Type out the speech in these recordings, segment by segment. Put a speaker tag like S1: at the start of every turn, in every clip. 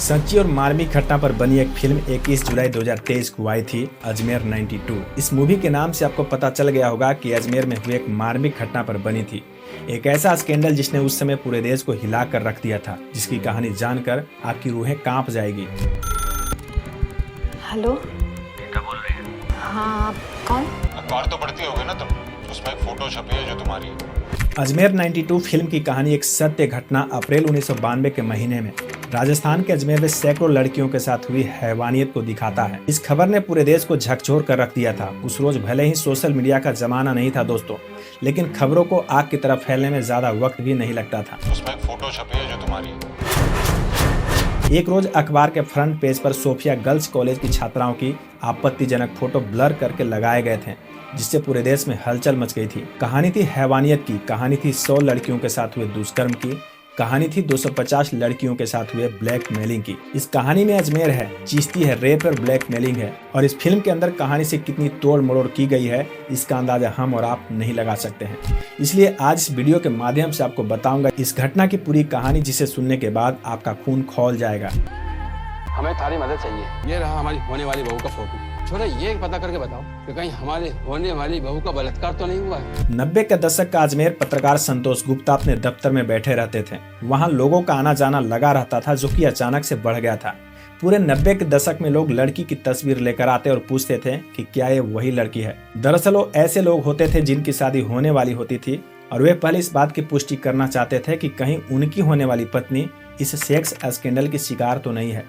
S1: सच्ची और मार्मिक घटना पर बनी एक फिल्म 21 जुलाई 2023 को आई थी अजमेर 92। इस मूवी के नाम से आपको पता चल गया होगा कि अजमेर में हुई एक मार्मिक घटना पर बनी थी। एक ऐसा स्कैंडल जिसने उस समय पूरे देश को हिला कर रख दिया था, जिसकी कहानी जानकर आपकी रूहें कांप जाएगी।
S2: हेलो,
S3: गीता बोल रही है?
S2: हाँ, आप कौन?
S4: अखबार तो पढ़ती होगी ना तुम, उसमें एक फोटो छपी है जो तुम्हारी है।
S1: अजमेर 92 फिल्म की कहानी एक सत्य घटना अप्रैल 1992 के महीने में राजस्थान के अजमेर में सैकड़ों लड़कियों के साथ हुई हैवानियत को दिखाता है। इस खबर ने पूरे देश को झकझोर कर रख दिया था। उस रोज भले ही सोशल मीडिया का जमाना नहीं था दोस्तों, लेकिन खबरों को आग की तरफ फैलने में ज्यादा वक्त भी नहीं लगता था।
S4: उसमें एक फोटो छपी है जो तुम्हारी है।
S1: एक रोज अखबार के फ्रंट पेज पर सोफिया गर्ल्स कॉलेज की छात्राओं की आपत्तिजनक फोटो ब्लर करके लगाए गए थे, जिससे पूरे देश में हलचल मच गई थी। कहानी थी हैवानियत की, कहानी थी 100 लड़कियों के साथ हुए दुष्कर्म की, कहानी थी 250 लड़कियों के साथ हुए ब्लैकमेलिंग की। इस कहानी में अजमेर है, चिश्ती है, रेप और ब्लैकमेलिंग है। और इस फिल्म के अंदर कहानी से कितनी तोड़ मरोड़ की गई है, इसका अंदाजा हम और आप नहीं लगा सकते हैं। इसलिए आज इस वीडियो के माध्यम से आपको बताऊंगा इस घटना की पूरी कहानी, जिसे सुनने के बाद आपका खून खौल जाएगा।
S5: हमें थारी मदद चाहिए। ये रहा हमारी होने वाली बहू का फोटो। छोटे ये पता करके बताओ कि कहीं हमारे होने वाली बहू का बलात्कार तो नहीं हुआ है।
S1: 90 के दशक का अजमेर पत्रकार संतोष गुप्ता अपने दफ्तर में बैठे रहते थे। वहां लोगों का आना जाना लगा रहता था, जो कि अचानक से बढ़ गया था। पूरे 90 के दशक में लोग लड़की की तस्वीर लेकर आते और पूछते थे कि क्या ये वही लड़की है। दरअसल वो ऐसे लोग होते थे जिनकी शादी होने वाली होती थी और वे पहले इस बात की पुष्टि करना चाहते थे कि कहीं उनकी होने वाली पत्नी इस सेक्स स्कैंडल की शिकार तो नहीं है।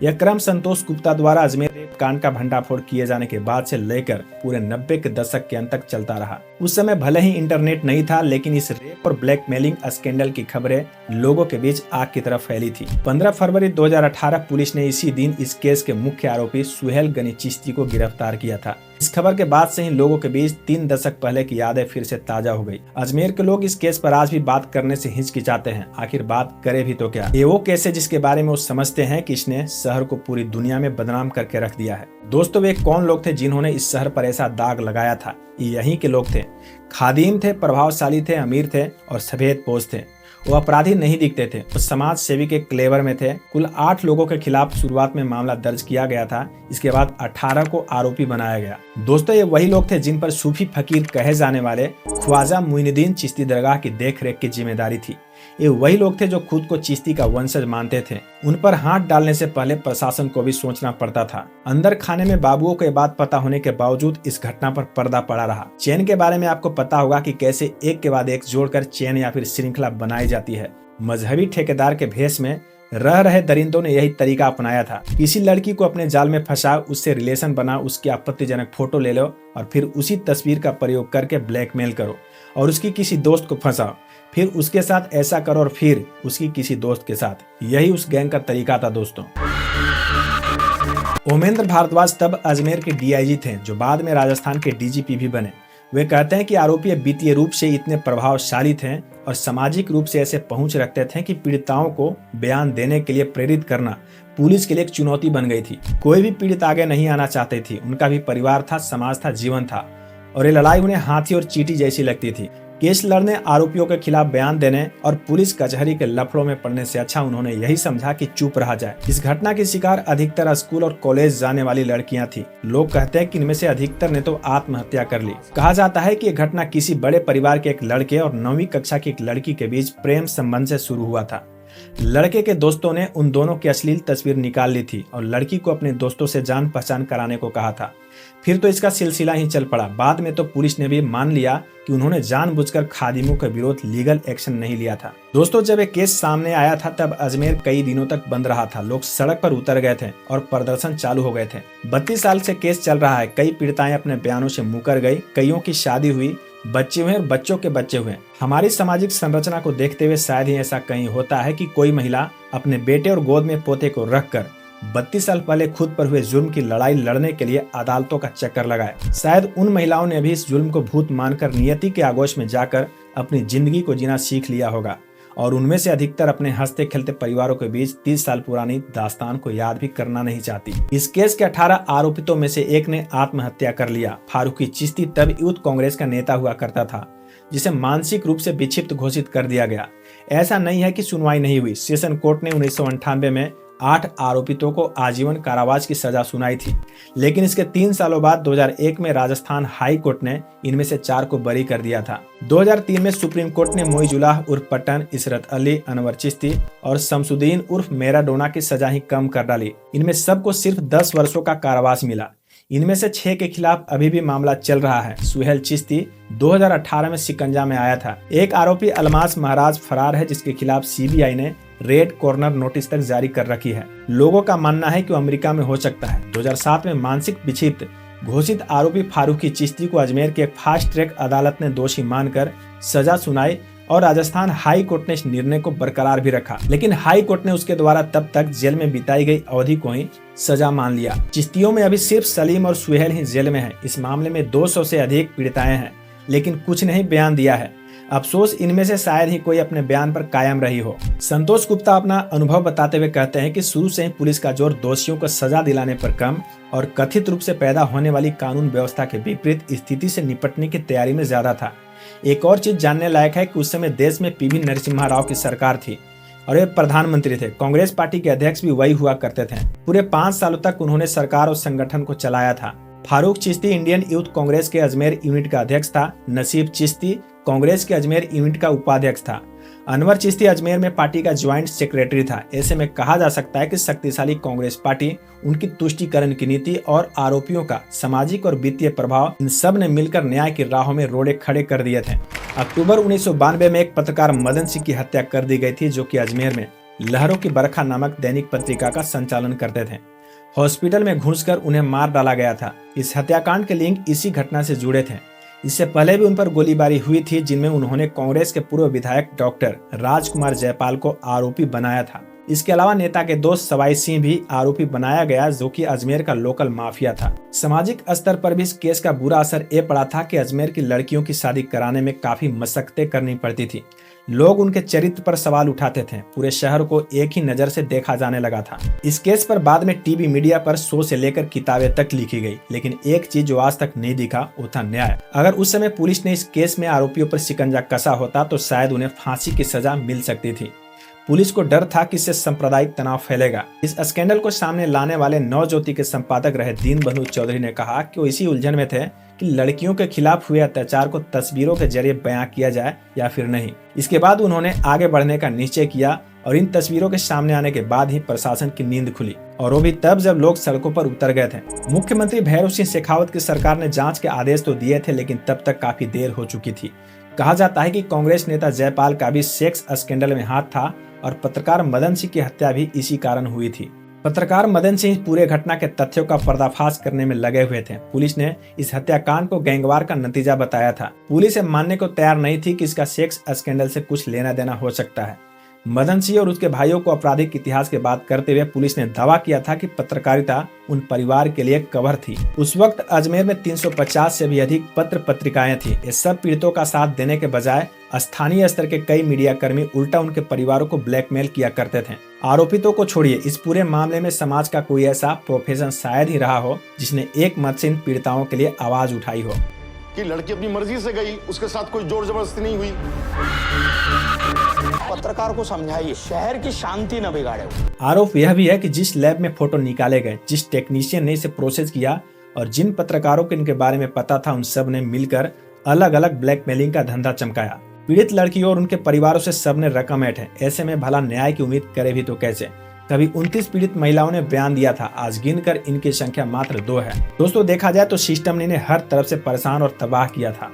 S1: यह क्रम संतोष गुप्ता द्वारा अजमेर रेप कांड का भंडाफोड़ किए जाने के बाद से लेकर पूरे 90 के दशक के अंत तक चलता रहा। उस समय भले ही इंटरनेट नहीं था, लेकिन इस रेप और ब्लैकमेलिंग स्कैंडल की खबरें लोगों के बीच आग की तरफ फैली थी। 15 फरवरी 2018 पुलिस ने इसी दिन इस केस के मुख्य आरोपी सुहेल गनी चिश्ती को गिरफ्तार किया था। इस खबर के बाद से ही लोगों के बीच 3 दशक पहले की यादें फिर से ताजा हो गई। अजमेर के लोग इस केस पर आज भी बात करने से हिचकिचाते हैं। आखिर बात करे भी तो क्या। ये वो केस है जिसके बारे में वो समझते हैं कि इसने शहर को पूरी दुनिया में बदनाम करके रख दिया है। दोस्तों, वे कौन लोग थे जिन्होंने इस शहर पर ऐसा दाग लगाया था? यहीं के लोग थे। खादिम थे, प्रभावशाली थे, अमीर थे और सफेद पोश थे। वो अपराधी नहीं दिखते थे, वो समाज सेवी के क्लेवर में थे। कुल 8 लोगों के खिलाफ शुरुआत में मामला दर्ज किया गया था। इसके बाद 18 को आरोपी बनाया गया। दोस्तों, ये वही लोग थे जिन पर सूफी फकीर कहे जाने वाले ख्वाजा मुइनुद्दीन चिश्ती दरगाह की देखरेख की जिम्मेदारी थी। ये वही लोग थे जो खुद को चिश्ती का वंशज मानते थे। उन पर हाथ डालने से पहले प्रशासन को भी सोचना पड़ता था। अंदर खाने में बाबुओं को ये बात पता होने के बावजूद इस घटना पर पर्दा पड़ा रहा। चेन के बारे में आपको पता होगा कि कैसे एक के बाद एक जोड़कर चेन या फिर श्रृंखला बनाई जाती है। मजहबी ठेकेदार के भेष में रह रहे दरिंदों ने यही तरीका अपनाया था। किसी लड़की को अपने जाल में फंसा, उससे रिलेशन बना, उसकी आपत्तिजनक फोटो ले लो और फिर उसी तस्वीर का प्रयोग करके ब्लैकमेल करो और उसकी किसी दोस्त को फंसाओ, फिर उसके साथ ऐसा करो और फिर उसकी किसी दोस्त के साथ। यही उस गैंग का तरीका था दोस्तों। ओमेंद्र भारद्वाज तब अजमेर के डीआईजी थे, जो बाद में राजस्थान के डीजीपी भी बने। वे कहते हैं कि आरोपी वित्तीय रूप से इतने प्रभावशाली थे और सामाजिक रूप से ऐसे पहुंच रखते थे कि पीड़िताओं को बयान देने के लिए प्रेरित करना पुलिस के लिए एक चुनौती बन गई थी। कोई भी पीड़ित आगे नहीं आना चाहती थी। उनका भी परिवार था, समाज था, जीवन था और ये लड़ाई उन्हें हाथी और चींटी जैसी लगती थी। केस लड़ने, आरोपियों के खिलाफ बयान देने और पुलिस कचहरी के लफड़ों में पड़ने से अच्छा उन्होंने यही समझा कि चुप रहा जाए। इस घटना की शिकार अधिकतर स्कूल और कॉलेज जाने वाली लड़कियां थी। लोग कहते हैं कि इनमें से अधिकतर ने तो आत्महत्या कर ली। कहा जाता है कि यह घटना किसी बड़े परिवार के एक लड़के और 9वीं कक्षा की एक लड़की के बीच प्रेम संबंध से शुरू हुआ था। लड़के के दोस्तों ने उन दोनों की अश्लील तस्वीर निकाल ली थी और लड़की को अपने दोस्तों से जान पहचान कराने को कहा था। फिर तो इसका सिलसिला ही चल पड़ा। बाद में तो पुलिस ने भी मान लिया कि उन्होंने जानबूझकर खादिमों के विरोध लीगल एक्शन नहीं लिया था। दोस्तों, जब एक केस सामने आया था तब अजमेर कई दिनों तक बंद रहा था। लोग सड़क पर उतर गए थे और प्रदर्शन चालू हो गए थे। 32 साल से केस चल रहा है। कई पीड़िताएं अपने बयानों से मुकर गई, कईयों की शादी हुई, बच्चे हुए और बच्चों के बच्चे हुए। हमारी सामाजिक संरचना को देखते हुए शायद ही ऐसा कहीं होता है कि कोई महिला अपने बेटे और गोद में पोते को रखकर 32 साल पहले खुद पर हुए जुल्म की लड़ाई लड़ने के लिए अदालतों का चक्कर लगाए। शायद उन महिलाओं ने भी इस जुल्म को भूत मानकर नियति के आगोश में जाकर अपनी जिंदगी को जीना सीख लिया होगा और उनमें से अधिकतर अपने हंसते खेलते परिवारों के बीच 30 साल पुरानी दास्तान को याद भी करना नहीं चाहती। इस केस के 18 आरोपितों में से एक ने आत्महत्या कर लिया। फारूकी चिश्ती तब यूथ कांग्रेस का नेता हुआ करता था, जिसे मानसिक रूप से विक्षिप्त घोषित कर दिया गया। ऐसा नहीं है कि सुनवाई नहीं हुई। सेशन कोर्ट ने 1998 में 8 आरोपितों को आजीवन कारावास की सजा सुनाई थी, लेकिन इसके 3 सालों बाद 2001 में राजस्थान हाई कोर्ट ने इनमें से 4 को बरी कर दिया था। 2003 में सुप्रीम कोर्ट ने मोइजुल्लाह उर्फ पट्टन, इशरत अली, अनवर चिश्ती और शमसुद्दीन उर्फ मैराडोना की सजा ही कम कर डाली। इनमें सबको सिर्फ 10 वर्षों का कारावास मिला। इनमें से 6 के खिलाफ अभी भी मामला चल रहा है। सुहेल चिश्ती 2018 में शिकंजा में आया था। एक आरोपी अलमास महाराज फरार है, जिसके खिलाफ सीबीआई ने रेड कॉर्नर नोटिस तक जारी कर रखी है। लोगों का मानना है कि वो अमेरिका में हो सकता है। 2007 में मानसिक विक्षिप्त घोषित आरोपी फारूकी चिश्ती को अजमेर की एक फास्ट ट्रैक अदालत ने दोषी मानकर सजा सुनाई और राजस्थान हाई कोर्ट ने इस निर्णय को बरकरार भी रखा, लेकिन हाई कोर्ट ने उसके द्वारा तब तक जेल में बिताई गई अवधि को ही सजा मान लिया। चिश्तियों में अभी सिर्फ सलीम और सुहेल ही जेल में हैं। इस मामले में 200 से अधिक पीड़िताएं हैं, लेकिन कुछ नहीं बयान दिया है। अफसोस इनमें से शायद ही कोई अपने बयान पर कायम रही हो। संतोष गुप्ता अपना अनुभव बताते हुए कहते हैं कि शुरू से ही पुलिस का जोर दोषियों को सजा दिलाने पर कम और कथित रूप से पैदा होने वाली कानून व्यवस्था के विपरीत स्थिति से निपटने की तैयारी में ज्यादा था। एक और चीज जानने लायक है कि उस समय देश में पीवी नरसिम्हा राव की सरकार थी और वे प्रधानमंत्री थे। कांग्रेस पार्टी के अध्यक्ष भी वही हुआ करते थे। पूरे 5 सालों तक उन्होंने सरकार और संगठन को चलाया था। फारूक चिश्ती इंडियन यूथ कांग्रेस के अजमेर यूनिट का अध्यक्ष था। नसीब चिश्ती कांग्रेस के अजमेर यूनिट का उपाध्यक्ष था। अनवर चिश्ती अजमेर में पार्टी का ज्वाइंट सेक्रेटरी था। ऐसे में कहा जा सकता है कि शक्तिशाली कांग्रेस पार्टी, उनकी तुष्टीकरण की नीति और आरोपियों का सामाजिक और वित्तीय प्रभाव, इन सब ने मिलकर न्याय की राहों में रोड़े खड़े कर दिए थे। अक्टूबर 1992 में एक पत्रकार मदन सिंह की हत्या कर दी गई थी, जो कि अजमेर में लहरों की बरखा नामक दैनिक पत्रिका का संचालन करते थे। हॉस्पिटल में घुसकर उन्हें मार डाला गया था। इस हत्याकांड के लिंक इसी घटना से जुड़े थे। इससे पहले भी उन पर गोलीबारी हुई थी, जिनमें उन्होंने कांग्रेस के पूर्व विधायक डॉक्टर राजकुमार जयपाल को आरोपी बनाया था। इसके अलावा नेता के दोस्त सवाई सिंह भी आरोपी बनाया गया, जो कि अजमेर का लोकल माफिया था। सामाजिक स्तर पर भी इस केस का बुरा असर ये पड़ा था कि अजमेर की लड़कियों की शादी कराने में काफी मशक्कतें करनी पड़ती थी। लोग उनके चरित्र पर सवाल उठाते थे। पूरे शहर को एक ही नजर से देखा जाने लगा था। इस केस पर बाद में टीवी मीडिया पर शो से लेकर किताबें तक लिखी गई, लेकिन एक चीज जो आज तक नहीं दिखा वो था न्याय। अगर उस समय पुलिस ने इस केस में आरोपियों पर शिकंजा कसा होता तो शायद उन्हें फांसी की सजा मिल सकती थी। पुलिस को डर था कि इससे सांप्रदायिक तनाव फैलेगा। इस स्कैंडल को सामने लाने वाले नवज्योति के संपादक रहे दीनबंधु चौधरी ने कहा कि वो इसी उलझन में थे कि लड़कियों के खिलाफ हुए अत्याचार को तस्वीरों के जरिए बयां किया जाए या फिर नहीं। इसके बाद उन्होंने आगे बढ़ने का निश्चय किया और इन तस्वीरों के सामने आने के बाद ही प्रशासन की नींद खुली, और वो भी तब जब लोग सड़कों पर उतर गए थे। मुख्यमंत्री भैरव सिंह शेखावत की सरकार ने जांच के आदेश तो दिए थे, लेकिन तब तक काफी देर हो चुकी थी। कहा जाता है कि कांग्रेस नेता जयपाल का भी सेक्स स्कैंडल में हाथ था और पत्रकार मदन सिंह की हत्या भी इसी कारण हुई थी। पत्रकार मदन सिंह पूरे घटना के तथ्यों का पर्दाफाश करने में लगे हुए थे। पुलिस ने इस हत्याकांड को गैंगवार का नतीजा बताया था। पुलिस मानने को तैयार नहीं थी कि इसका सेक्स स्कैंडल से कुछ लेना देना हो सकता है। मदन सिंह और उसके भाइयों को आपराधिक इतिहास की बात करते हुए पुलिस ने दावा किया था कि पत्रकारिता उन परिवार के लिए कवर थी। उस वक्त अजमेर में 350 से भी अधिक पत्र पत्रिकाएं थी। ये सब पीड़ितों का साथ देने के बजाय स्थानीय स्तर के कई मीडिया कर्मी उल्टा उनके परिवारों को ब्लैकमेल किया करते थे। आरोपितों को छोड़िए, इस पूरे मामले में समाज का कोई ऐसा प्रोफेशन शायद ही रहा हो जिसने एक मत से इन पीड़िताओं के लिए आवाज उठाई हो।
S2: कि लड़की अपनी मर्जी से गई, उसके साथ कोई जोर जबरदस्ती नहीं हुई।
S6: पत्रकार को समझाइए, शहर की शांति न बिगाड़े।
S1: आरोप यह भी है कि जिस लैब में फोटो निकाले गए, जिस टेक्नीशियन ने इसे प्रोसेस किया और जिन पत्रकारों को इनके बारे में पता था, उन सब ने मिलकर अलग अलग ब्लैकमेलिंग का धंधा चमकाया। पीड़ित लड़कियों और उनके परिवारों से सबने रकम ऐंठे। ऐसे में भला न्याय की उम्मीद करे भी तो कैसे। कभी 29 पीड़ित महिलाओं ने बयान दिया था, आज गिनकर इनकी संख्या मात्र 2 है। दोस्तों, देखा जाए तो सिस्टम ने इन्हें हर तरफ से परेशान और तबाह किया था।